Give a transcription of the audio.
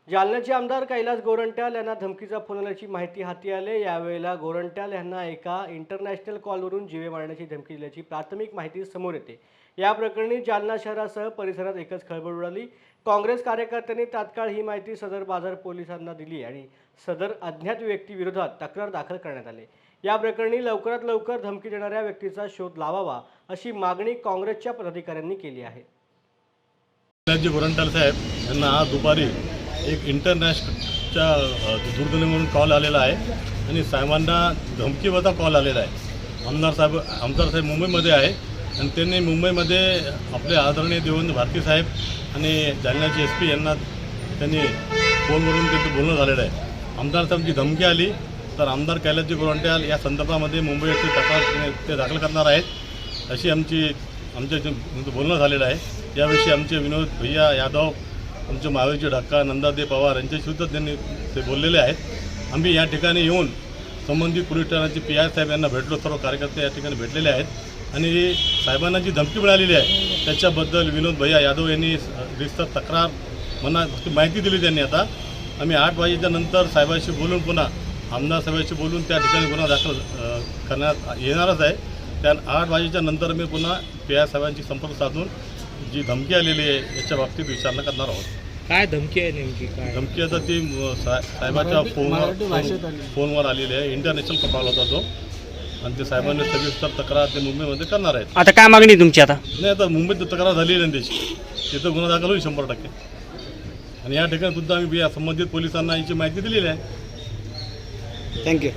जालन्याचे आमदार कैलास गोरंट्याल यांना धमकीचा फोन आल्याची माहिती हाती आली। यावेळेला गोरंट्याल यांना एका इंटरनॅशनल कॉलवरून जीवे मारण्याची धमकी दिल्याची प्राथमिक माहिती समोर येते। या प्रकरणी जालना शहरासह परिसरात एकच खळबळ उडाली। काँग्रेस कार्यकर्त्यांनी तात्काळ ही माहिती सदर बाजार पोलिसांना दिली आणि सदर अज्ञात व्यक्तीविरोधात तक्रार दाखल करण्यात आली। या प्रकरणी लवकरात लवकर धमकी देणाऱ्या व्यक्तीचा शोध लावावा अशी मागणी काँग्रेसच्या पदाधिकाऱ्यांनी केली आहे। गोरंट्याल साहेब यांना आज दुपारी एक इंटरनॅशनलच्या दूरध्वनीवरून कॉल आलेला आहे आणि साहेबांना धमकीवजा कॉल आलेला आहे। आमदार साहेब मुंबईमध्ये आहे आणि त्यांनी मुंबईमध्ये आपले आदरणीय देवेंद्र भारती साहेब आणि जालन्याचे SP यांना त्यांनी फोनवरून त्यांचं बोलणं झालेलं आहे। आमदार साहेबांची धमकी आली तर आमदार कैलासजी गोरंट्याल या संदर्भामध्ये मुंबई येथे तक्रार ते दाखल करणार आहेत अशी आमचे बोलणं झालेलं आहे। याविषयी आमचे विनोद भैया यादव, आमचे महावीरजी ढक्का, नंदादेव पवार यांच्याशीसुद्धा त्यांनी ते बोललेले आहेत। आम्ही या ठिकाणी येऊन संबंधित पोलीस ठाण्याचे PI साहेब यांना भेटलो, सर्व कार्यकर्ते या ठिकाणी भेटलेले आहेत आणि साहेबांना जी धमकी मिळालेली आहे त्याच्याबद्दल विनोद भैया यादव यांनी रिस्तर तक्रार माहिती दिली त्यांनी। आता आम्ही 8 वाजेच्या नंतर साहेबांशी बोलून पुन्हा आमदार साहेबांशी बोलून त्या ठिकाणी गुन्हा दाखल करण्यात येणारच आहे। त्या 8 वाजेच्या नंतर मी पुन्हा PI साहेबांची संपर्क साधून जी धमकी आलेली आहे याच्या बाबतीत विचारणा करणार आहोत। काय धमकी आहे नेमकी? काय धमकी आता ती साहेबांच्या फोनवर आलेली आहे। इंटरनॅशनल कॉल होता तो आणि ते साहेबांनी सविस्तर तक्रार ते मुंबईमध्ये करणार आहेत। आता काय मागणी तुमची? आता नाही, आता मुंबईत तक्रार झाली आहे त्याची, तिथं गुन्हा दाखल होईल 100% आणि या ठिकाणी सुद्धा आम्ही संबंधित पोलिसांना याची माहिती दिलेली आहे। थँक्यू।